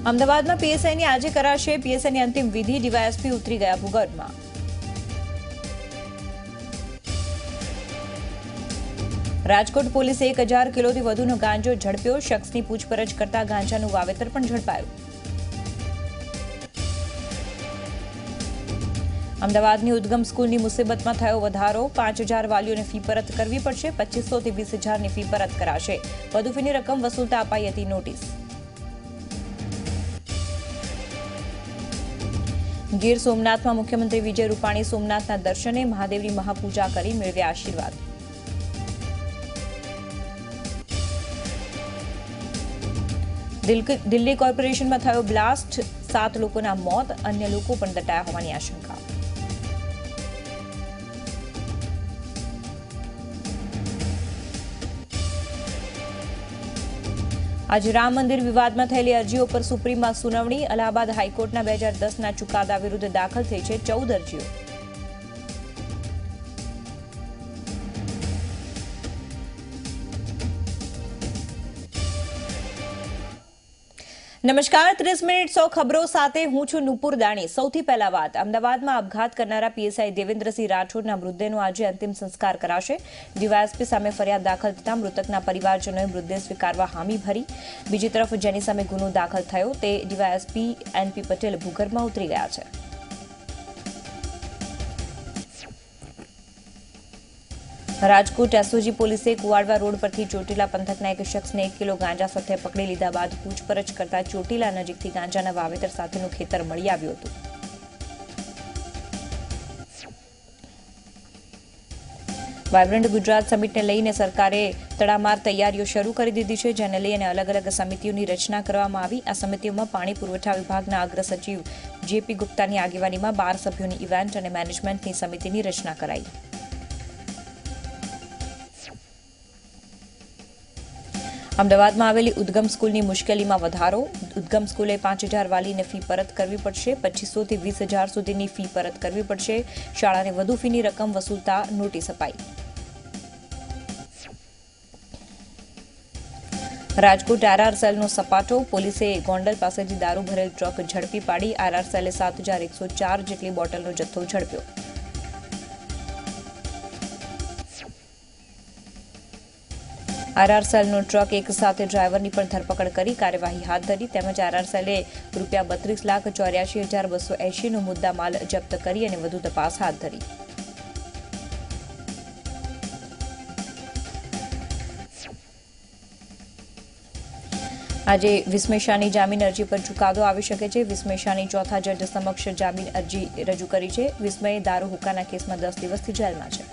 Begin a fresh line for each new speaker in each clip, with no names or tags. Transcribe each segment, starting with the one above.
અમદાવાદમાં પીએસઆઈની આજે કરાશે પીએસઆઈની અંતિમ વિધિ. ડીવાયએસપી ઉતરી ગયા ભૂગર્ભમાં. રાજકોટ પોલીસે 1000 કિલોથી વધુનો ગાંજો ઝડપ્યો. શખ્સની પૂછપરછ કરતા ગાંજાનું વાવેતર પણ ઝડપાયું. અમદાવાદની ઉદ્ગમ સ્કૂલની મુસીબતમાં થયો વધારો. 5000 વાલીઓને ફી પરત કરવી પડશે. 2500 થી 20000ની ફી પરત કરાશે. વધુ ફીની રકમ વસૂલતા અપાઈ હતી નોટિસ. ગીર સોમનાથમાં મુખ્યમંત્રી વિજય રૂપાણી સોમનાથના દર્શને મહાદેવની મહાપૂજા કરી મેળવ્યા આશીર્વાદ. દિલ્હી કોર્પોરેશનમાં થયો બ્લાસ્ટ. 7 લોકોના મોત, અન્ય લોકો પણ દટાયા હોવાની આશંકા. આજે રામ મંદિર વિવાદમાં થયેલી અરજીઓ પર સુપ્રીમમાં સુનાવણી. અલ્હાબાદ હાઈકોર્ટના 2010ના ચુકાદા વિરુદ્ધ દાખલ થઈ છે 14 અરજીઓ. નમસ્કાર, 30 મિનિટ 100 ખબરો સાથે હું છું નુપુર દાણી. સૌથી પહેલા વાત, અમદાવાદમાં આપઘાત કરનારા પીએસઆઈ દેવેન્દ્રસિંહ રાઠોડના મૃતદેહનો આજે અંતિમ સંસ્કાર કરાશે. ડીવાયએસપી સામે ફરિયાદ દાખલ થતાં મૃતકના પરિવારજનોએ મૃતદેહ સ્વીકારવા હામી ભરી. બીજી તરફ જેની સામે ગુનો દાખલ થયો તે ડીવાયએસપી એનપી પટેલ ભૂગર્ભમાં ઉતરી ગયા છે. રાજકોટ એસઓજી પોલીસે કુવાડવા રોડ પરથી ચોટીલા પંથકના એક શખ્સને 1 કિલો ગાંજા સાથે પકડી લીધા બાદ પૂછપરછ કરતા ચોટીલા નજીકથી ગાંજાના વાવેતર સાથેનું ખેતર મળી આવ્યું હતું. વાયબ્રન્ટ ગુજરાત સમિટને લઈને સરકારે તડામાર તૈયારીઓ શરૂ કરી દીધી છે, જેને લઈને અલગ અલગ સમિતિઓની રચના કરવામાં આવી. આ સમિતિઓમાં પાણી પુરવઠા વિભાગના અગ્ર સચિવ જેપી ગુપ્તાની આગેવાનીમાં 12 સભ્યોની ઇવેન્ટ અને મેનેજમેન્ટની સમિતિની રચના કરાઈ. અમદાવાદમાં આવેલી ઉદ્ગમ સ્કૂલની મુશ્કેલીમાં વધારો. ઉદ્ગમ સ્કૂલે 5000 વાલીને ફી પરત કરવી પડશે. 2500 થી 20000 સુધીની ફી પરત કરવી પડશે. શાળાને વધુ ફીની રકમ વસૂલતા નોટિસ અપાઈ. રાજકોટ આરઆર સેલનો સપાટો. પોલીસે ગોંડલ પાસેથી દારૂ ભરેલ ટ્રક ઝડપી પાડી. આરઆર સેલે 7104 જેટલી બોટલનો જથ્થો ઝડપ્યો. આરઆર સેલનો ટ્રક એક સાથે ડ્રાઈવરની પણ ધરપકડ કરી કાર્યવાહી હાથ ધરી. તેમજ આરઆર સેલે ₹32,84,280નો મુદ્દામાલ જપ્ત કરી અને વધુ તપાસ હાથ ધરી. આજે વિસ્મેશાની જામીન અરજી પર ચુકાદો આવી શકે છે. વિસ્મેશાની ચોથા જજ સમક્ષ જામીન અરજી રજૂ કરી છે. વિસ્મય દારૂ હુક્કાના કેસમાં 10 દિવસથી જેલમાં છે.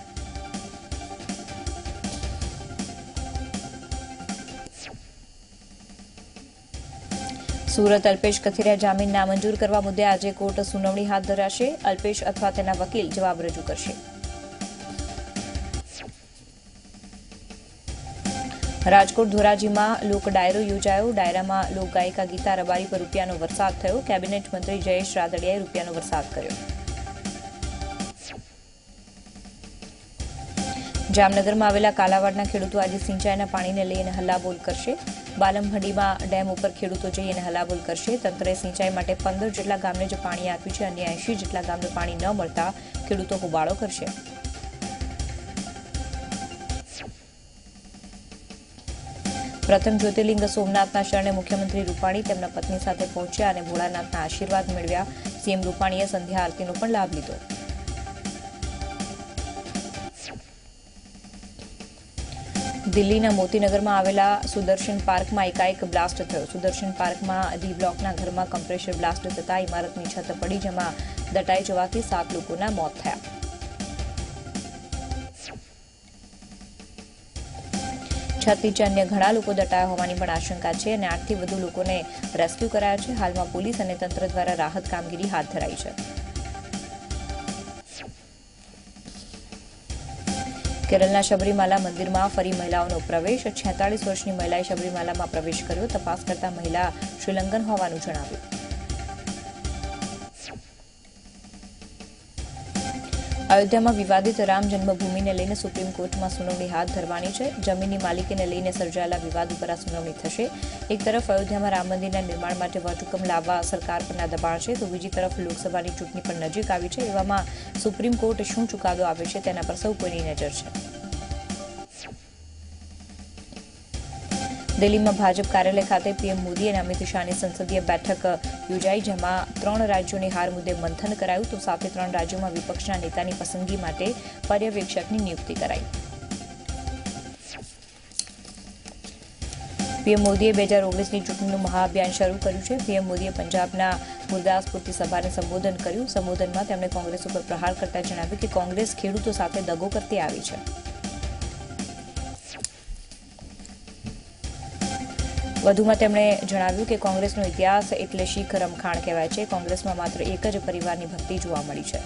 સુરત અલ્પેશ કથિરિયા જામીન નામંજૂર કરવા મુદ્દે આજે કોર્ટ સુનાવણી હાથ ધરાશે. અલ્પેશ અથવા તેના વકીલ જવાબ રજૂ કરશે. રાજકોટ ધોરાજીમાં લોક ડાયરો યોજાયો. ડાયરામાં લોકગાયિકા ગીતા રબારી પર રૂપિયાનો વરસાદ થયો. કેબિનેટ મંત્રી જયેશ રાદડિયાએ રૂપિયાનો વરસાદ કર્યો. જામનગરમાં આવેલા કાલાવાડના ખેડૂતો આજે સિંચાઈના પાણીને લઈને હલ્લાબોલ કરશે. બાલમભંડીમાં ડેમ ઉપર ખેડૂતો જઈ અને હલ્લાબોલ કરશે. તંત્રએ સિંચાઈ માટે 15 જેટલા ગામને જ પાણી આપ્યું છે. અન્ય 80 જેટલા ગામને પાણી ન મળતા ખેડૂતો હોબાળો કરશે. પ્રથમ જ્યોતિર્લિંગ સોમનાથના શરણે મુખ્યમંત્રી રૂપાણી તેમના પત્ની સાથે પહોંચ્યા અને ભોળાનાથના આશીર્વાદ મેળવ્યા. સીએમ રૂપાણીએ સંધ્યા આરતીનો પણ લાભ લીધો. દિલ્હીના મોતીનગરમાં આવેલા સુદર્શન પાર્કમાં એકાએક બ્લાસ્ટ થયો. સુદર્શન પાર્કમાં ડી બ્લોકના ઘરમાં કમ્પ્રેશર બ્લાસ્ટ થતા ઇમારતની છત પડી, જેમાં દટાઈ જવાથી 7 લોકોના મોત થયા. છત નીચે અન્ય ઘણા લોકો દટાયા હોવાની પણ આશંકા છે અને 8થી વધુ લોકોને રેસ્ક્યુ કરાયા છે. હાલમાં પોલીસ અને તંત્ર દ્વારા રાહત કામગીરી હાથ ધરાઈ છે. કેરળના શબરીમાલા મંદિરમાં ફરી મહિલાઓનો પ્રવેશ. 46 વર્ષની મહિલાએ શબરીમાલામાં પ્રવેશ કર્યો. તપાસ કરતા મહિલા શ્રીલંકન હોવાનું જણાવ્યું. અયોધ્યામાં વિવાદિત રામ જન્મભૂમિને લઈને સુપ્રીમ કોર્ટમાં સુનાવણી હાથ ધરવાની છે. જમીનની માલિકીને લઈને સર્જાયેલા વિવાદ ઉપર આ સુનાવણી થશે. એક તરફ અયોધ્યામાં રામ મંદિરના નિર્માણ માટે વટહુકમ લાવવા સરકાર પરના દબાણ છે, તો બીજી તરફ લોકસભાની ચૂંટણી પણ નજીક આવી છે. એવામાં સુપ્રીમ કોર્ટ શું ચુકાદો આપે છે તેના પર સૌ કોઈની નજર છે. દિલ્હીમાં ભાજપ કાર્યાલય ખાતે પીએમ મોદી અને અમિત શાહની સંસદીય બેઠક યોજાઈ, જેમાં 3 રાજ્યોની હાર મુદ્દે મંથન કરાયું, તો સાથે 3 રાજ્યોમાં વિપક્ષના નેતાની પસંદગી માટે પર્યવેક્ષકની નિયુક્તિ કરાઈ. પીએમ મોદીએ 2019ની ચૂંટણીનું મહાઅભિયાન શરૂ કર્યું છે. પીએમ મોદીએ પંજાબના ગુરદાસપુરથી સભાને સંબોધન કર્યું. સંબોધનમાં તેમણે કોંગ્રેસ ઉપર પ્રહાર કરતા જણાવ્યું કે કોંગ્રેસ ખેડૂતો સાથે દગો કરતી આવી છે. વધુમાં તેમણે જણાવ્યું કે કોંગ્રેસનો ઇતિહાસ એટલે શીખ રમખાણ કહેવાય છે. કોંગ્રેસમાં માત્ર એક જ પરિવારની ભક્તિ જોવા મળી છે.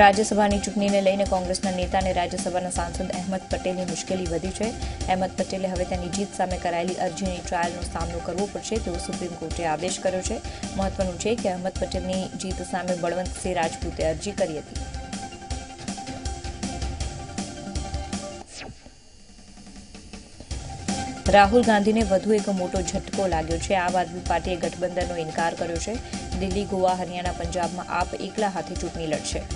રાજ્યસભાની ચૂંટણીને લઈને કોંગ્રેસના નેતા અને રાજ્યસભાના સાંસદ અહેમદ પટેલની મુશ્કેલી વધી છે. અહેમદ પટેલે હવે તેની જીત સામે કરાયેલી અરજીની ટ્રાયલનો સામનો કરવો પડશે તેવો સુપ્રીમ કોર્ટે આદેશ કર્યો છે. મહત્વનું છે કે અહેમદ પટેલની જીત સામે બળવંતસિંહ રાજપૂતે અરજી કરી હતી. રાહુલ ગાંધીને વધુ એક મોટો ઝટકો લાગ્યો છે. આમ આદમી પાર્ટીએ ગઠબંધનનો ઇનકાર કર્યો છે. દિલ્હી, ગોવા, હરિયાણા, પંજાબમાં આપ એકલા હાથે ચૂંટણી લડશે.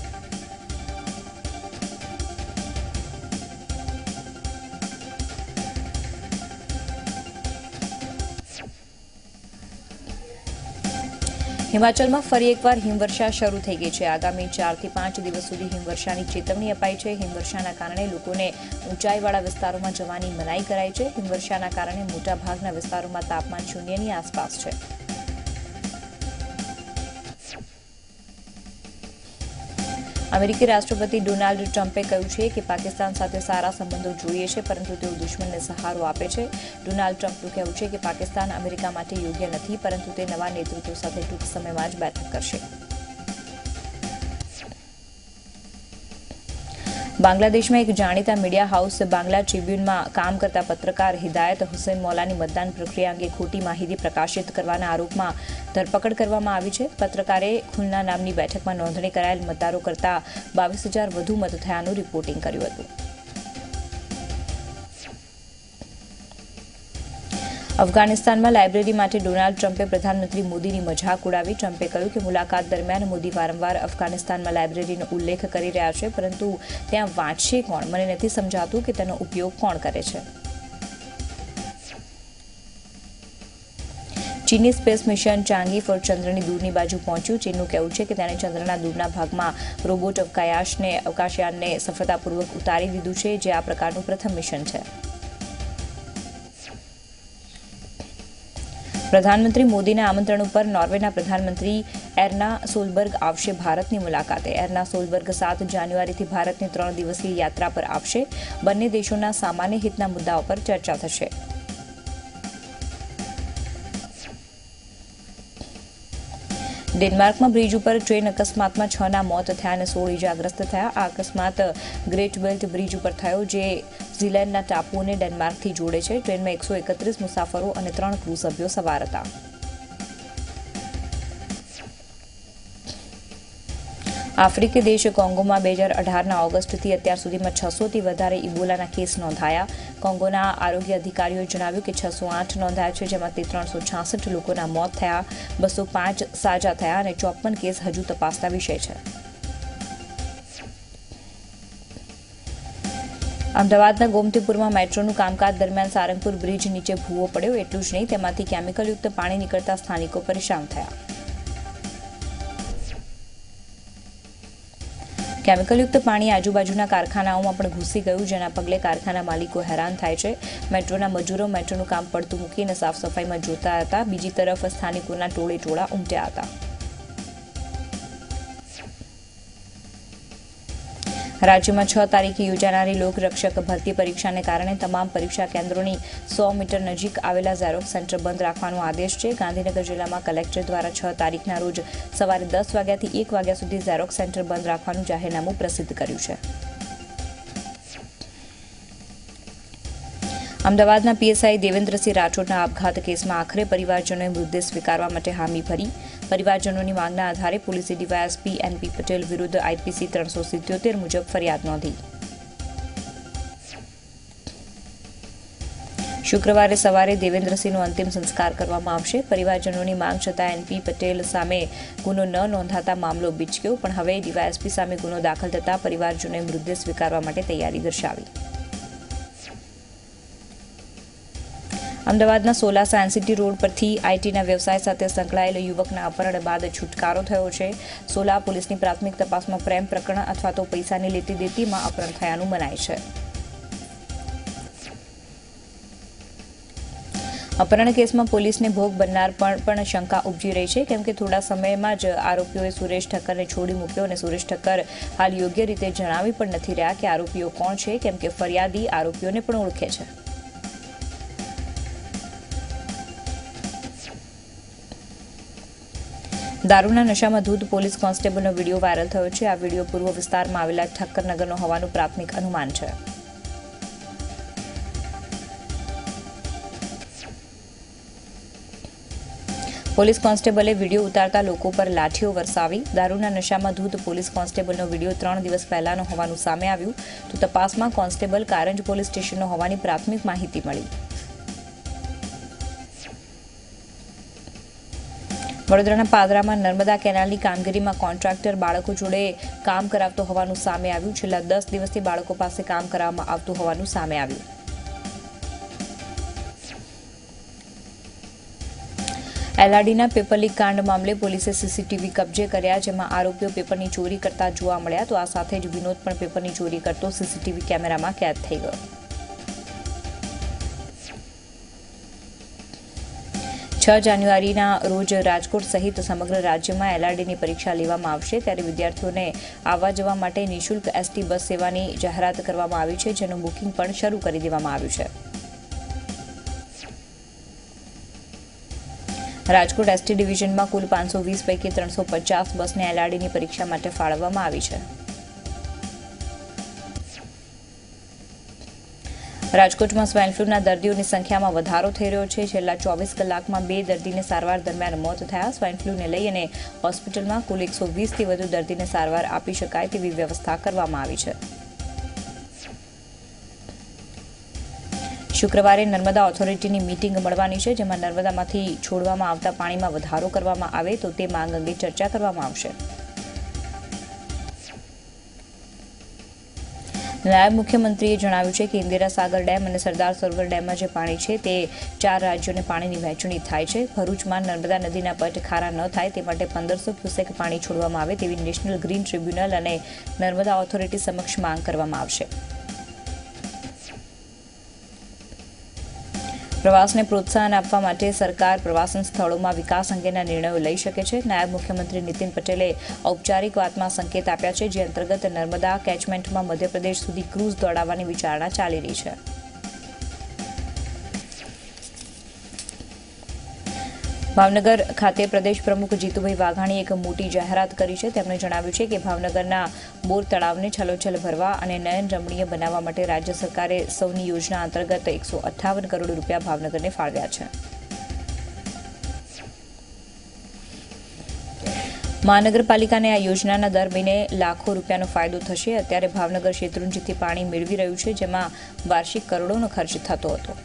હિમાચલમાં ફરી એકવાર હિમવર્ષા શરૂ થઈ ગઈ છે. આગામી 4 થી 5 દિવસ સુધી હિમવર્ષાની ચેતવણી અપાઈ છે. હિમવર્ષાના કારણે લોકોને ઊંચાઈવાળા વિસ્તારોમાં જવાની મનાઈ કરાઈ છે. હિમવર્ષાના કારણે મોટાભાગના વિસ્તારોમાં તાપમાન શૂન્યની આસપાસ છે. અમેરિકી રાષ્ટ્રપતિ ડોનાલ્ડ ટ્રમ્પે કહ્યું છે કે પાકિસ્તાન સાથે સારા સંબંધો જોઈએ છે, પરંતુ તેઓ દુશ્મનને સહારો આપે છે. ડોનાલ્ડ ટ્રમ્પનું કહેવું છે કે પાકિસ્તાન અમેરિકા માટે યોગ્ય નથી, પરંતુ તે નવા નેતૃત્વ સાથે ટૂંક સમયમાં જ બેઠક કરશે. બાંગ્લાદેશમાં એક જાણીતા મીડિયા હાઉસ બાંગ્લા ટ્રિબ્યુનમાં કામ કરતા પત્રકાર હિદાયત હુસૈન મૌલાની મતદાન પ્રક્રિયા અંગે ખોટી માહિતી પ્રકાશિત કરવાના આરોપમાં ધરપકડ કરવામાં આવી છે. પત્રકારે ખુલના નામની બેઠકમાં નોંધણી કરાયેલ મતદારો કરતાં 22,000 વધુ મત થયાનું રિપોર્ટિંગ કર્યું હતું. અફઘાનિસ્તાનમાં લાઇબ્રેરી માટે ડોનાલ્ડ ટ્રમ્પે પ્રધાનમંત્રી મોદીની મજાક ઉડાવી. ટ્રમ્પે કહ્યું કે મુલાકાત દરમિયાન મોદી વારંવાર અફઘાનિસ્તાનમાં લાઇબ્રેરીનો ઉલ્લેખ કરી રહ્યા છે, પરંતુ ત્યાં વાંચશે કોણ? મને નથી સમજાતું કે તેનો ઉપયોગ કોણ કરે છે. ચીની સ્પેસ મિશન ચાંગી ફોર ચંદ્રની દૂરની બાજુ પહોંચ્યું. ચીનનું કહેવું છે કે તેણે ચંદ્રના દૂરના ભાગમાં રોબોટ અવકાશયાનને સફળતાપૂર્વક ઉતારી દીધું છે, જે આ પ્રકારનું પ્રથમ મિશન છે. પ્રધાનમંત્રી મોદીના આમંત્રણ ઉપર નોર્વેના પ્રધાનમંત્રી એર્ના સોલબર્ગ આવશે ભારતની મુલાકાતે. એર્ના સોલબર્ગ 7 જાન્યુઆરીથી ભારતની 3 દિવસીય યાત્રા પર આવશે. બંને દેશોના સામાન્ય હિતના મુદ્દાઓ પર ચર્ચા થશે. ડેનમાર્કમાં બ્રિજ ઉપર ટ્રેન અકસ્માતમાં 6ના મોત થયા અને 16 ઇજાગ્રસ્ત થયા. આ અકસ્માત ગ્રેટ બેલ્ટ બ્રિજ ઉપર થયો, જે ઝીલેન્ડના ટાપુઓને ડેનમાર્કથી જોડે છે. ટ્રેનમાં 131 મુસાફરો અને 3 ક્રૂ સભ્યો સવાર હતા. આફ્રિકી દેશ કોંગોમાં 2018ના ઓગસ્ટથી અત્યાર સુધીમાં 600થી વધારે ઇબોલાના કેસ નોંધાયા. કોંગોના આરોગ્ય અધિકારીઓએ જણાવ્યું કે 608 નોંધાયા છે, જેમાંથી 366 લોકોના મોત થયા, 205 સાજા થયા અને 54 કેસ હજુ તપાસના વિષય છે. અમદાવાદના ગોમતીપુરમાં મેટ્રોનું કામકાજ દરમિયાન સારંગપુર બ્રિજ નીચે ભૂવો પડ્યો. એટલું જ નહીં, તેમાંથી કેમિકલયુક્ત પાણી નીકળતા સ્થાનિકો પરેશાન થયા. કેમિકલયુક્ત પાણી આજુબાજુના કારખાનાઓમાં પણ ઘૂસી ગયું, જેના પગલે કારખાના માલિકો હેરાન થાય છે. મેટ્રોના મજૂરો મેટ્રોનું કામ પડતું મૂકીને સાફ સફાઈમાં જોતા હતા. બીજી તરફ સ્થાનિકોના ટોળે ઉમટ્યા હતા. રાજ્યમાં 6 તારીખે યોજાનારી લોકરક્ષક ભરતી પરીક્ષાને કારણે તમામ પરીક્ષા કેન્દ્રોની 100 મીટર નજીક આવેલા ઝેરોક્સ સેન્ટર બંધ રાખવાનો આદેશ છે. ગાંધીનગર જિલ્લામાં કલેક્ટર દ્વારા 6 તારીખના રોજ સવારે 10 વાગ્યાથી 1 વાગ્યા સુધી ઝેરોક્સ સેન્ટર બંધ રાખવાનું જાહેરનામું પ્રસિદ્ધ કર્યું છે. અમદાવાદના પીએસઆઈ દેવેન્દ્રસિંહ રાઠોડના આપઘાત કેસમાં આખરે પરિવારજનોએ મૃતદેહ સ્વીકારવા માટે હામી ભરી. પરિવારજનોની માંગના આધારે પોલીસે ડીવાયએસપી એનપી પટેલ વિરુદ્ધ આઈપીસી 377 મુજબ ફરિયાદ નોંધી. શુક્રવારે સવારે દેવેન્દ્રસિંહનો અંતિમ સંસ્કાર કરવામાં આવશે. પરિવારજનોની માંગ છતાં એનપી પટેલ સામે ગુનો ન નોંધાતા મામલો બીચક્યો, પણ હવે ડીવાયએસપી સામે ગુનો દાખલ થતા પરિવારજનોએ મૃતદેહ સ્વીકારવા માટે તૈયારી દર્શાવી. અમદાવાદના સોલા સાયન્સ સિટી રોડ પરથી આઈટીના વ્યવસાય સાથે સંકળાયેલા યુવકના અપહરણ બાદ છુટકારો થયો છે. સોલા પોલીસની પ્રાથમિક તપાસમાં પ્રેમ પ્રકરણ અથવા તો પૈસાની લેતી દેતીમાં અપહરણ થયાનું મનાય છે. અપહરણ કેસમાં પોલીસને ભોગ બનનાર પર પણ શંકા ઉપજી રહી છે, કેમ કે થોડા સમયમાં જ આરોપીઓએ સુરેશ ઠક્કરને છોડી મૂક્યો અને સુરેશ ઠક્કર હાલ યોગ્ય રીતે જણાવી પણ નથી રહ્યા કે આરોપીઓ કોણ છે, કેમ કે ફરિયાદી આરોપીઓને પણ ઓળખે છે. દારૂના નશામાં ધૂત પોલીસ કોન્સ્ટેબલનો વિડીયો વાયરલ થયો છે. આ વિડીયો પૂર્વ વિસ્તારમાં આવેલા ઠક્કરનગરનો હોવાનું પ્રાથમિક અનુમાન છે. પોલીસ કોન્સ્ટેબલે વિડીયો ઉતારતા લોકો પર લાઠીઓ વરસાવી. દારૂના નશામાં ધૂત પોલીસ કોન્સ્ટેબલનો વિડીયો 3 દિવસ પહેલાનો હોવાનું સામે આવ્યું, તો તપાસમાં કોન્સ્ટેબલ કારંજ પોલીસ સ્ટેશનનો હોવાની પ્રાથમિક માહિતી મળી. વડોદરાના પાદરામાં નર્મદા કેનાલની કામગીરીમાં કોન્ટ્રાક્ટર બાળકો જોડે કામ કરાવતો હોવાનું સામે આવ્યું. છેલ્લા 10 દિવસથી બાળકો પાસે કામ કરાવવામાં આવતું હોવાનું સામે આવ્યું. એલઆરડીના પેપર લીક કાંડ મામલે પોલીસે સીસીટીવી કબજે કર્યા, જેમાં આરોપીઓ પેપરની ચોરી કરતા જોવા મળ્યા, તો આ સાથે જ વિનોદ પણ પેપરની ચોરી કરતો સીસીટીવી કેમેરામાં કેદ થઈ ગયો. 6 જાન્યુઆરીના રોજ રાજકોટ સહિત સમગ્ર રાજ્યમાં એલઆરડીની પરીક્ષા લેવામાં આવશે, ત્યારે વિદ્યાર્થીઓને આવવા જવા માટે નિઃશુલ્ક એસટી બસ સેવાની જાહેરાત કરવામાં આવી છે, જેનું બુકિંગ પણ શરૂ કરી દેવામાં આવ્યું છે. રાજકોટ એસટી ડિવિઝનમાં કુલ 520 પૈકી 350 બસને એલઆરડીની પરીક્ષા માટે ફાળવવામાં આવી છે. રાજકોટમાં સ્વાઇન ફ્લૂના દર્દીઓની સંખ્યામાં વધારો થઈ રહ્યો છે. છેલ્લા 24 કલાકમાં 2 દર્દીને સારવાર દરમિયાન મોત થયા. સ્વાઇન ફ્લૂને લઈ અને હોસ્પિટલમાં કુલ 120થી વધુ દર્દીને સારવાર આપી શકાય તેવી વ્યવસ્થા કરવામાં આવી છે. શુક્રવારે નર્મદા ઓથોરિટીની મીટિંગ મળવાની છે, જેમાં નર્મદામાંથી છોડવામાં આવતા પાણીમાં વધારો કરવામાં આવે તો તે માંગ અંગે ચર્ચા કરવામાં આવશે. નાયબ મુખ્યમંત્રીએ જણાવ્યું છે કે ઇન્દિરા સાગર ડેમ અને સરદાર સરોવર ડેમમાં જે પાણી છે તે 4 રાજ્યોને પાણીની વહેંચણી થાય છે. ભરૂચમાં નર્મદા નદીના પટ ખારા ન થાય તે માટે 1500 ક્યુસેક પાણી છોડવામાં આવે તેવી નેશનલ ગ્રીન ટ્રિબ્યુનલ અને નર્મદા ઓથોરિટી સમક્ષ માંગ કરવામાં આવશે. પ્રવાસને પ્રોત્સાહન આપવા માટે સરકાર પ્રવાસન સ્થળોમાં વિકાસ અંગેના નિર્ણયો લઈ શકે છે. નાયબ મુખ્યમંત્રી નીતિન પટેલે ઔપચારિક વાતમાં સંકેત આપ્યા છે, જે અંતર્ગત નર્મદા કેચમેન્ટમાં મધ્યપ્રદેશ સુધી ક્રૂઝ દોડાવવાની વિચારણા ચાલી રહી છે. ભાવનગર ખાતે પ્રદેશ પ્રમુખ જીતુભાઈ વાઘાણીએ એક મોટી જાહેરાત કરી છે. તેમણે જણાવ્યું છે કે ભાવનગરના બોર તળાવને છલોછલ ભરવા અને નયન રમણીય બનાવવા માટે રાજ્ય સરકારે સૌની યોજના અંતર્ગત 158 કરોડ રૂપિયા ભાવનગરને ફાળવ્યા છે. મહાનગરપાલિકાને આ યોજનાના દર મહિને લાખો રૂપિયાનો ફાયદો થશે. અત્યારે ભાવનગર શેત્રુંજીથી પાણી મેળવી રહ્યું છે, જેમાં વાર્ષિક કરોડોનો ખર્ચ થતો હતો.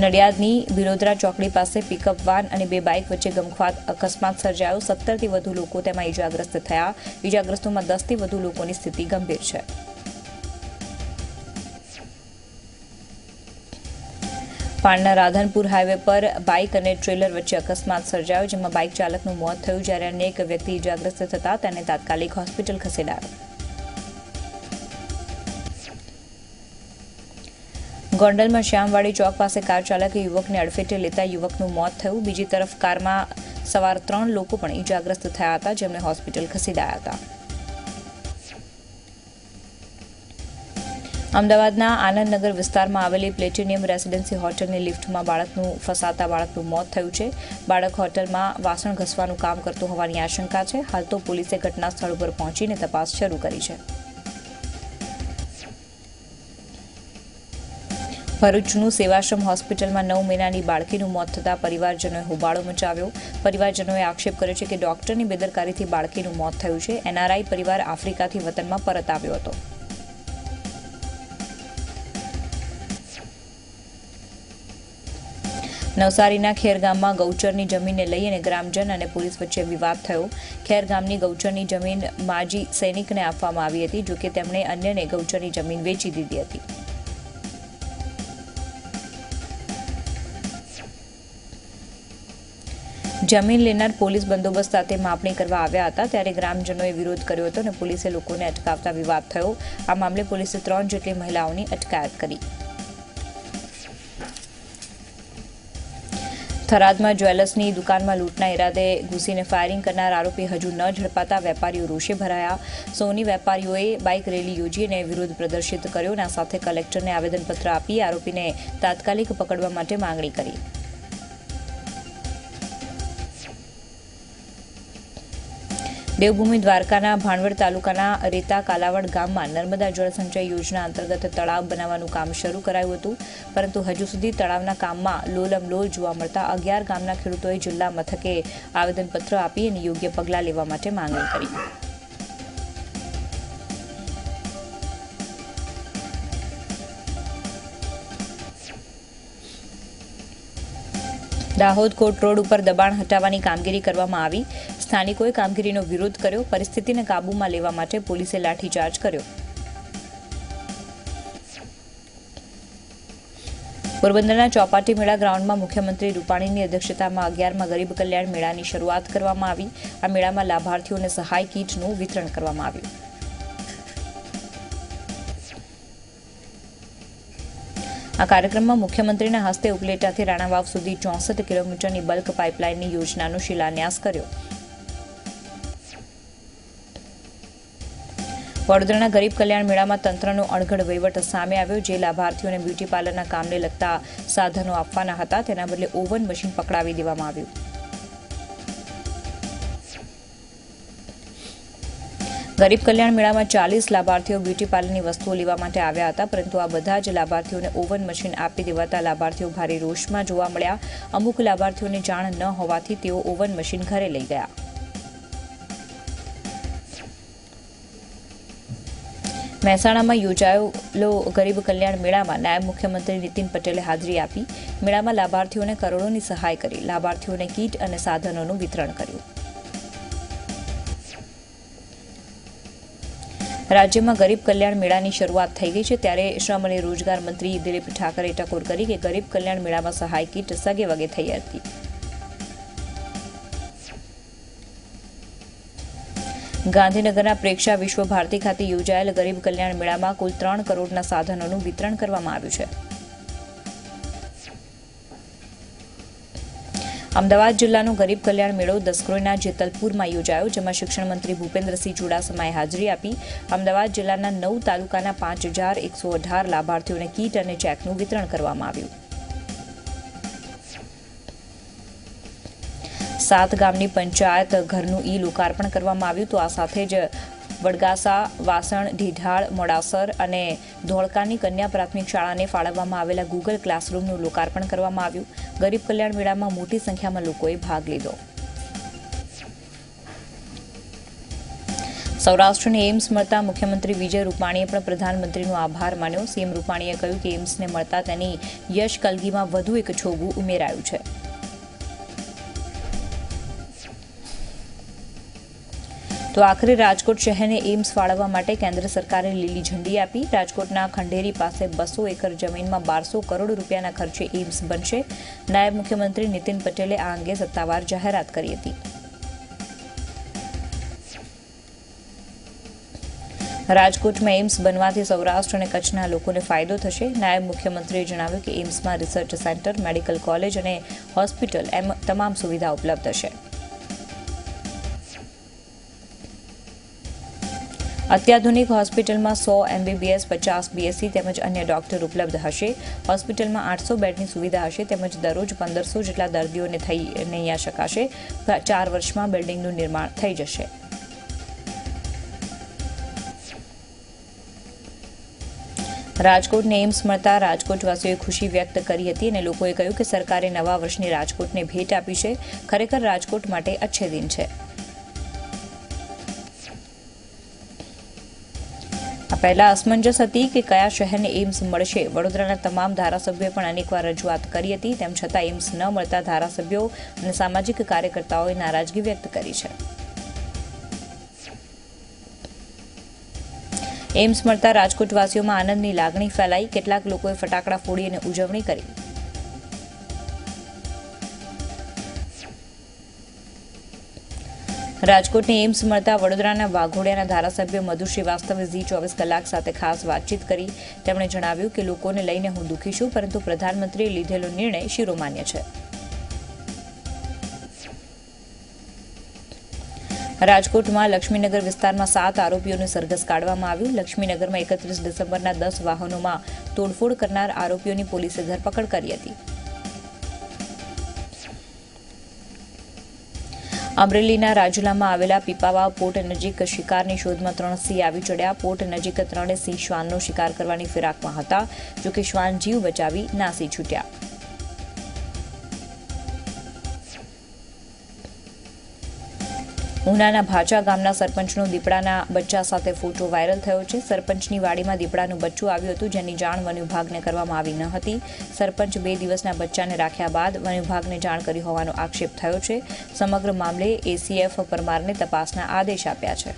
નડિયાદની બિરોદરા ચોકડી પાસે પિકઅપ વાન અને 2 બાઇક વચ્ચે ગમખ્વાર અકસ્માત સર્જાયો. 17થી વધુ લોકો તેમાં ઇજાગ્રસ્ત થયા. ઇજાગ્રસ્તોમાં 10થી વધુ લોકોની સ્થિતિ ગંભીર છે. પાણના રાધનપુર હાઈવે પર બાઇક અને ટ્રેલર વચ્ચે અકસ્માત સર્જાયો, જેમાં બાઇક ચાલકનું મોત થયું, જ્યારે અન્ય એક વ્યક્તિ ઇજાગ્રસ્ત થતા તેને તાત્કાલિક હોસ્પિટલ ખસેડાયો. ગોંડલમાં શ્યામવાડી ચોક પાસે કાર ચાલકે યુવકને અડફેટે લેતા યુવકનું મોત થયું. બીજી તરફ કારમાં સવાર 3 લોકો પણ ઇજાગ્રસ્ત થયા હતા, જેમને હોસ્પિટલ ખસેડાયા હતા. અમદાવાદના આનંદનગર વિસ્તારમાં આવેલી પ્લેટિનિયમ રેસિડેન્સી હોટલની લિફ્ટમાં બાળકનું ફસાતા બાળકનું મોત થયું છે. બાળક હોટલમાં વાસણ ઘસવાનું કામ કરતું હોવાની આશંકા છે. હાલ તો પોલીસે ઘટના સ્થળ પર પહોંચીને તપાસ શરૂ કરી છે. ભરૂચનું સેવાશ્રમ હોસ્પિટલમાં 9 મહિનાની બાળકીનું મોત થતાં પરિવારજનોએ હોબાળો મચાવ્યો. પરિવારજનોએ આક્ષેપ કર્યો છે કે ડોક્ટરની બેદરકારીથી બાળકીનું મોત થયું છે. એનઆરઆઈ પરિવાર આફ્રિકાથી વતનમાં પરત આવ્યો હતો. નવસારીના ખેરગામમાં ગૌચરની જમીનને લઈ અને ગ્રામજન અને પોલીસ વચ્ચે વિવાદ થયો. ખેરગામની ગૌચરની જમીન માજી સૈનિકને આપવામાં આવી હતી, જોકે તેમણે અન્યને ગૌચરની જમીન વેચી દીધી હતી. જમીન લેનાર પોલીસ બંદોબસ્ત સાથે માપણી કરવા આવ્યા હતા, ત્યારે ગ્રામજનોએ વિરોધ કર્યો હતો અને પોલીસે લોકોને અટકાવતા વિવાદ થયો. આ મામલે પોલીસે 3 જેટલી મહિલાઓની અટકાયત કરી. થરાદમાં જ્વેલર્સની દુકાનમાં લૂંટના ઇરાદે ઘૂસીને ફાયરિંગ કરનાર આરોપી હજુ ન ઝડપાતા વેપારીઓ રોષે ભરાયા. સોની વેપારીઓએ બાઇક રેલી યોજી અને વિરોધ પ્રદર્શિત કર્યો અને સાથે કલેક્ટરને આવેદનપત્ર આપી આરોપીને તાત્કાલિક પકડવા માટે માંગણી કરી. દેવભૂમિ દ્વારકાના ભાણવડ તાલુકાના રેતા કાલાવડ ગામમાં નર્મદા જળસંચય યોજના અંતર્ગત તળાવ બનાવવાનું કામ શરૂ કરાયું હતું, પરંતુ હજુ સુધી તળાવના કામમાં લોલમલોલ જોવા મળતા 11 ગામના ખેડૂતોએ જિલ્લા મથકે આવેદનપત્ર આપી અને યોગ્ય પગલાં લેવા માટે માંગણી કરી. દાહોદ કોટ રોડ ઉપર દબાણ હટાવવાની કામગીરી કરવામાં આવી. સ્થાનિકોએ કામગીરીનો વિરોધ કર્યો. પરિસ્થિતિને કાબૂમાં લેવા માટે પોલીસે લાઠીચાર્જ કર્યો. પોરબંદરના ચોપાટી મેળા ગ્રાઉન્ડમાં મુખ્યમંત્રી રૂપાણીની અધ્યક્ષતામાં 11મા ગરીબ કલ્યાણ મેળાની શરૂઆત કરવામાં આવી. આ મેળામાં લાભાર્થીઓને સહાય કીટનું વિતરણ કરવામાં આવ્યું. આ કાર્યક્રમમાં મુખ્યમંત્રીના હસ્તે ઉપલેટાથી રાણાવાવ સુધી 64 કિલોમીટરની બલ્ક પાઇપલાઇનની યોજનાનો શિલાન્યાસ કર્યો. વડોદરાના ગરીબ કલ્યાણ મેળામાં તંત્રનો અણઘડ વહીવટ સામે આવ્યો. જે લાભાર્થીઓને બ્યુટી પાર્લરના કામને લગતા સાધનો આપવાના હતા, તેના બદલે ઓવન મશીન પકડાવી દેવામાં આવ્યું. ગરીબ કલ્યાણ મેળામાં 40 લાભાર્થીઓ બ્યુટી પાર્લરની વસ્તુઓ લેવા માટે આવ્યા હતા, પરંતુ આ બધા જ લાભાર્થીઓને ઓવન મશીન આપી દેવાતા લાભાર્થીઓ ભારે રોષમાં જોવા મળ્યા. અમુક લાભાર્થીઓને જાણ ન હોવાથી તેઓ ઓવન મશીન ઘરે લઈ ગયા. મહેસાણામાં યોજાયેલો ગરીબ કલ્યાણ મેળામાં નાયબ મુખ્યમંત્રી નીતિન પટેલે હાજરી આપી. મેળામાં લાભાર્થીઓને કરોડોની સહાય કરી. લાભાર્થીઓને કીટ અને સાધનોનું વિતરણ કર્યું. રાજ્યમાં ગરીબ કલ્યાણ મેળાની શરૂઆત થઈ ગઈ છે, ત્યારે શ્રમ અને રોજગાર મંત્રી દિલીપ ઠાકરે ટકોર કરી કે ગરીબ કલ્યાણ મેળામાં સહાય કીટ સગે વગે થઈ હતી. ગાંધીનગરના પ્રેક્ષા વિશ્વ ભારતી ખાતે યોજાયેલ ગરીબ કલ્યાણ મેળામાં કુલ 3 કરોડના સાધનોનું વિતરણ કરવામાં આવ્યું છે. અમદાવાદ જિલ્લાનો ગરીબ કલ્યાણ મેળો દસક્રોઈના જેતલપુરમાં યોજાયો, જેમાં શિક્ષણ મંત્રી ભૂપેન્દ્રસિંહ ચુડાસમાએ હાજરી આપી. અમદાવાદ જિલ્લાના 9 તાલુકાના 5118 લાભાર્થીઓને કીટ અને ચેકનું વિતરણ કરવામાં આવ્યું. 7 ગામની પંચાયત ઘરનું લોકાર્પણ કરવામાં આવ્યું. તો આ સાથે જ વડગાસા, વાસણ, ઢીઢાળ, મોડાસર અને ધોળકાની કન્યા પ્રાથમિક શાળાને ફાળવવામાં આવેલા ગૂગલ ક્લાસરૂમનું લોકાર્પણ કરવામાં આવ્યું. ગરીબ કલ્યાણ મેળામાં મોટી સંખ્યામાં લોકોએ ભાગ લીધો. સૌરાષ્ટ્રને એમ્સ મળતા મુખ્યમંત્રી વિજય રૂપાણીએ પણ પ્રધાનમંત્રીનો આભાર માન્યો. સીએમ રૂપાણીએ કહ્યું કે એમ્સને મળતા તેની યશ કલગીમાં વધુ એક છોગું ઉમેરાયું છે. તો આખરે રાજકોટ શહેરને એમ્સ ફાળવવા માટે કેન્દ્ર સરકારે લીલી ઝંડી આપી. રાજકોટના ખંડેરી પાસે 200 એકર જમીનમાં 1200 કરોડ રૂપિયાના ખર્ચે એમ્સ બનશે. નાયબ મુખ્યમંત્રી નીતિન પટેલે આ અંગે સત્તાવાર જાહેરાત કરી હતી. રાજકોટમાં એમ્સ બનવાથી સૌરાષ્ટ્ર અને કચ્છના લોકોને ફાયદો થશે. નાયબ મુખ્યમંત્રીએ જણાવ્યું કે એમ્સમાં રિસર્ચ સેન્ટર, મેડિકલ કોલેજ અને હોસ્પિટલ એમ તમામ સુવિધા ઉપલબ્ધ છે. અત્યાધુનિક હોસ્પિટલમાં 100 MBBS, 50 BSc તેમજ અન્ય ડોક્ટર ઉપલબ્ધ હશે. હોસ્પિટલમાં 800 બેડની સુવિધા હશે તેમજ દરરોજ 1500 જેટલા દર્દીઓને થઈને અહીંયા શકાશે. 4 વર્ષમાં બિલ્ડિંગનું નિર્માણ થઈ જશે. રાજકોટને એમ્સ મળતા રાજકોટવાસીઓએ ખુશી વ્યક્ત કરી હતી અને લોકોએ કહ્યું કે સરકારે નવા વર્ષની રાજકોટને ભેટ આપી છે. ખરેખર રાજકોટ માટે અચ્છે દિન છે. આ પહેલા અસમંજસ હતી કે કયા શહેરને એમ્સ મળશે. વડોદરાના તમામ ધારાસભ્યોએ પણ અનેકવાર રજૂઆત કરી હતી. તેમ છતાં એમ્સ ન મળતા ધારાસભ્યો અને સામાજિક કાર્યકર્તાઓએ નારાજગી વ્યક્ત કરી છે. એમ્સ મળતા રાજકોટવાસીઓમાં આનંદની લાગણી ફેલાઈ. કેટલાક લોકોએ ફટાકડા ફોડી અને ઉજવણી કરી. રાજકોટને એમ્સ મળતા વડોદરાના વાઘોડિયાના ધારાસભ્ય મધુ શ્રીવાસ્તવે ઝી24 કલાક સાથે ખાસ વાતચીત કરી. તેમણે જણાવ્યું કે લોકોને લઈને હું દુઃખી છું, પરંતુ પ્રધાનમંત્રીએ લીધેલો નિર્ણય શિરોમાન્ય છે. રાજકોટમાં લક્ષ્મીનગર વિસ્તારમાં 7 આરોપીઓને સરઘસ કાઢવામાં આવ્યું. લક્ષ્મીનગરમાં 31 ડિસેમ્બરના 10 વાહનોમાં તોડફોડ કરનાર આરોપીઓની પોલીસે ધરપકડ કરી હતી. અમરેલીના રાજુલામાં આવેલા પીપાવાવ પોર્ટ નજીક શિકારની શોધમાં 3 સિંહ આવી ચડ્યા. પોર્ટ નજીક 3 સિંહ શ્વાનનો શિકાર કરવાની ફિરાકમાં હતા, જોકે શ્વાન જીવ બચાવી નાસી છૂટ્યા. ઉનાના ભાચા ગામના સરપંચનો દીપડાના બચ્ચા સાથે ફોટો વાયરલ થયો છે. સરપંચની વાડીમાં દીપડાનું બચ્ચું આવ્યું હતું, જેની જાણ વન વિભાગને કરવામાં આવી ન હતી. સરપંચ 2 દિવસના બચ્ચાને રાખ્યા બાદ વન વિભાગને જાણ કરી હોવાનો આક્ષેપ થયો છે. સમગ્ર મામલે એસીએફ પરમારને તપાસના આદેશ આપ્યા છે.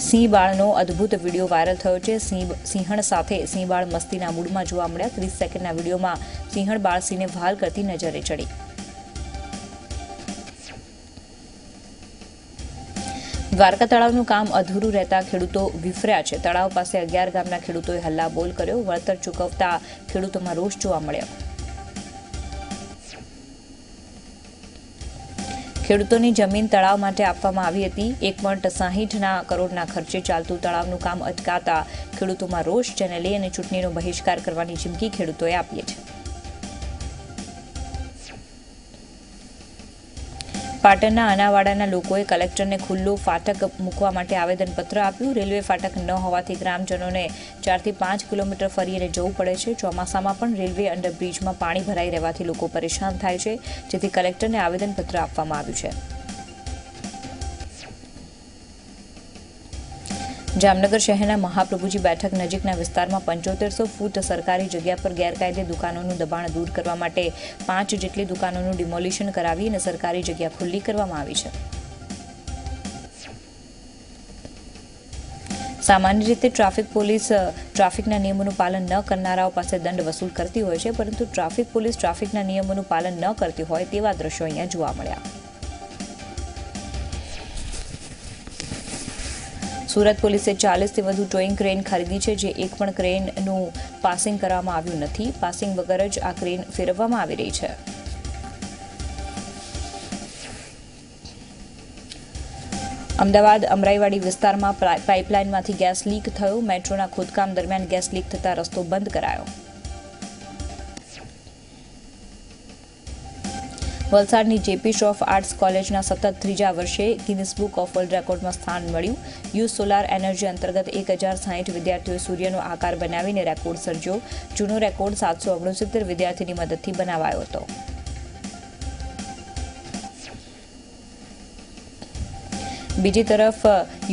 સિંહ બાળનો અદ્ભુત વિડીયો વાયરલ થયો છે. સિંહણ સાથે સિંહ બાળ મસ્તીના મૂડમાં જોવા મળ્યા. 30 સેકન્ડના વિડીયોમાં સિંહણ બાળ સિંહને વહાલ કરતી નજરે ચડી. દ્વારકા તળાવનું કામ અધૂરું રહેતા ખેડૂતો વિફર્યા છે. તળાવ પાસે 11 ગામના ખેડૂતોએ હલ્લાબોલ કર્યો. વળતર ચૂકવતા ખેડૂતોમાં રોષ જોવા મળ્યો. ખેડૂતોની જમીન તળાવ માટે આપવામાં આવી હતી. 1.60 કરોડના ખર્ચે ચાલતું તળાવનું કામ અટકાતા ખેડૂતોમાં રોષ, જેને લઈને ચૂંટણીનો બહિષ્કાર કરવાની ચીમકી ખેડૂતોએ આપી છે. પાટણના અનાવાડાના લોકોએ કલેક્ટરને ખુલ્લું ફાટક મૂકવા માટે આવેદનપત્ર આપ્યું. રેલવે ફાટક ન હોવાથી ગ્રામજનોને 4 થી 5 કિલોમીટર ફરીને જવું પડે છે. ચોમાસામાં પણ રેલવે અંડરબ્રિજમાં પાણી ભરાઈ રહેવાથી લોકો પરેશાન થાય છે, જેથી કલેક્ટરને આવેદનપત્ર આપવામાં આવ્યું છે. જામનગર શહેરના મહાપ્રભુજી બેઠક નજીકના વિસ્તારમાં 7500 ફૂટ સરકારી જગ્યા પર ગેરકાયદે દુકાનોનું દબાણ દૂર કરવા માટે 5 જેટલી દુકાનોનું ડિમોલિશન કરાવી અને સરકારી જગ્યા ખુલ્લી કરવામાં આવી છે. સામાન્ય રીતે ટ્રાફિક પોલીસ ટ્રાફિકના નિયમોનું પાલન ન કરનારાઓ પાસે દંડ વસૂલ કરતી હોય છે, પરંતુ ટ્રાફિક પોલીસ ટ્રાફિકના નિયમોનું પાલન ન કરતી હોય તેવા દ્રશ્યો અહીંયા જોવા મળ્યા. સુરત પોલીસે 40 થી વધુ ટોઈંગ ક્રેન ખરીદી છે, જે એક પણ ક્રેનનું પાસિંગ કરવામાં આવ્યું નથી. પાસિંગ વગર જ આ ક્રેન ફેરવવામાં આવી રહી છે. અમદાવાદ અમરાઈવાડી વિસ્તારમાં પાઇપલાઇનમાંથી ગેસ લીક થયો. મેટ્રોના ખોદકામ દરમિયાન ગેસ લીક થતા રસ્તો બંધ કરાયો. વલસાડની જેપી ઓફ આર્ટ્સ કોલેજના સતત 3જા વર્ષે ગિનિસ બુક ઓફ વર્લ્ડ રેકોર્ડમાં સ્થાન મળ્યું. યુઝ સોલાર એનર્જી અંતર્ગત 1060 વિદ્યાર્થીઓએ સૂર્યનો આકાર બનાવીને રેકોર્ડ સર્જ્યો. જૂનો રેકોર્ડ 769 વિદ્યાર્થીની મદદથી બનાવાયો હતો. બીજી તરફ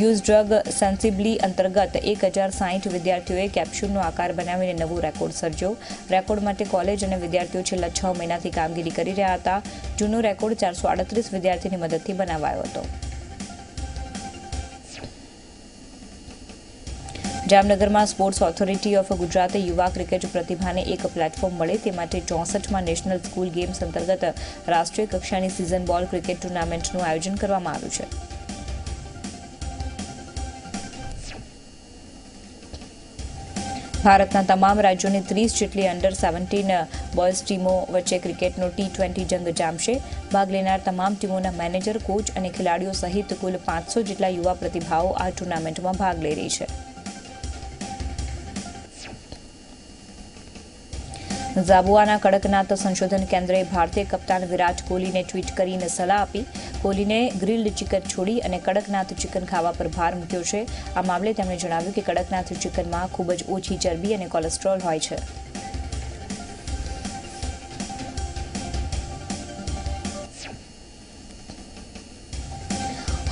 યુઝ ડ્રગ સેન્સિબલી અંતર્ગત 1060 વિદ્યાર્થીઓએ કેપ્સ્યુલનો આકાર બનાવીને નવો રેકોર્ડ સર્જ્યો. રેકોર્ડ માટે કોલેજ અને વિદ્યાર્થીઓ છેલ્લા 6 મહિનાથી કામગીરી કરી રહ્યા હતા. જૂનો રેકોર્ડ 438 વિદ્યાર્થીની મદદથી બનાવાયો હતો. જામનગરમાં સ્પોર્ટ્સ ઓથોરિટી ઓફ ગુજરાતે યુવા ક્રિકેટ પ્રતિભાને એક પ્લેટફોર્મ મળે તે માટે 64માં નેશનલ સ્કૂલ ગેમ્સ અંતર્ગત રાષ્ટ્રીય કક્ષાની સિઝન બોલ ક્રિકેટ ટુર્નામેન્ટનું આયોજન કરવામાં આવ્યું છે. ભારતના તમામ રાજ્યોની 30 જેટલી અંડર-17 બોયઝ ટીમો વચ્ચે ક્રિકેટનો T20 જંગ જામશે. ભાગ લેનાર તમામ ટીમોના મેનેજર, કોચ અને ખેલાડીઓ સહિત કુલ 500 જેટલા યુવા પ્રતિભાઓ આ ટુર્નામેન્ટમાં ભાગ લઈ રહી છે. ઝાબુઆના કડકનાથ સંશોધન કેન્દ્રે ભારતીય કપ્તાન વિરાટ કોહલીને ટ્વીટ કરીને સલાહ આપી. કોહલીને ગ્રીલ્ડ ચિકન છોડી અને કડકનાથ ચિકન ખાવા પર ભાર મૂક્યો છે. આ મામલે તેમણે જણાવ્યું કે કડકનાથ ચિકનમાં ખૂબ જ ઓછી ચરબી અને કોલેસ્ટ્રોલ હોય છે.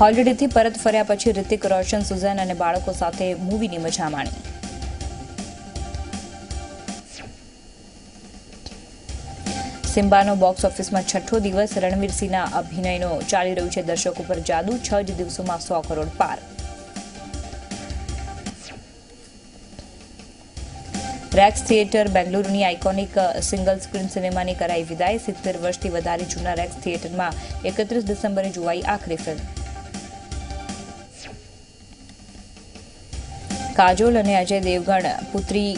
હોલિડેથી પરત ફર્યા પછી રિતિક રોશન, સુઝેન અને બાળકો સાથે મૂવીની મજા માણી. સિમ્બાનો બોક્સ ઓફિસમાં છઠ્ઠો દિવસ. રણવીર સિંહના અભિનયનો ચાલી રહ્યું છે દર્શકો પર જાદુ. 6 જ દિવસોમાં 100 કરોડ પાર. રેક્સ થિયેટર બેંગલુરુની આઇકોનિક સિંગલ સ્ક્રીન સિનેમાની કરાઈ વિદાય. 70 વર્ષથી વધારે જૂના રેક્સ થિયેટરમાં 31 ડિસેમ્બરે જોવાઈ આખરી ફિલ્મ. કાજોલ અને અજય દેવગણ પુત્રી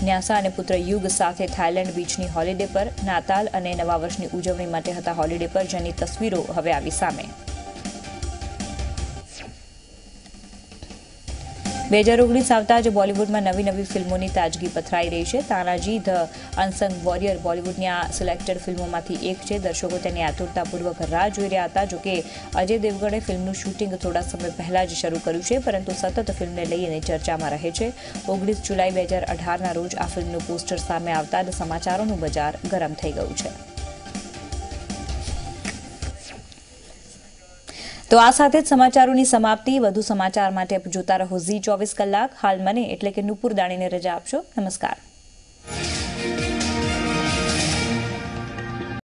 ન્યાસા અને પુત્ર યુગ સાથે થાઇલેન્ડ બીચની હોલિડે પર. નાતાલ અને નવા વર્ષની ઉજવણી માટે હતા હોલિડે પર, જેની તસવીરો હવે આવી સામે. 2019 આવતા જ બોલિવૂડમાં નવી ફિલ્મોની તાજગી પથરાઈ રહી છે. તાનાજી ધ અનસંગ વોરિયર બોલિવૂડની આ સિલેક્ટેડ ફિલ્મોમાંથી એક છે. દર્શકો તેની આતુરતાપૂર્વક રાહ જોઈ રહ્યા હતા. જોકે અજય દેવગણે ફિલ્મનું શૂટિંગ થોડા સમય પહેલા જ શરૂ કર્યું છે, પરંતુ સતત ફિલ્મને લઈને ચર્ચામાં રહે છે. 19 જુલાઈ 2018ના રોજ આ ફિલ્મનું પોસ્ટર સામે આવતા જ સમાચારોનું બજાર ગરમ થઈ ગયું છે. તો આ સાથે જ સમાચારોની સમાપ્તિ. વધુ સમાચાર માટે જોતા રહો Zee 24 કલાક. હાલ મને એટલે કે નુપુર દાણીને રજા આપશો. નમસ્કાર.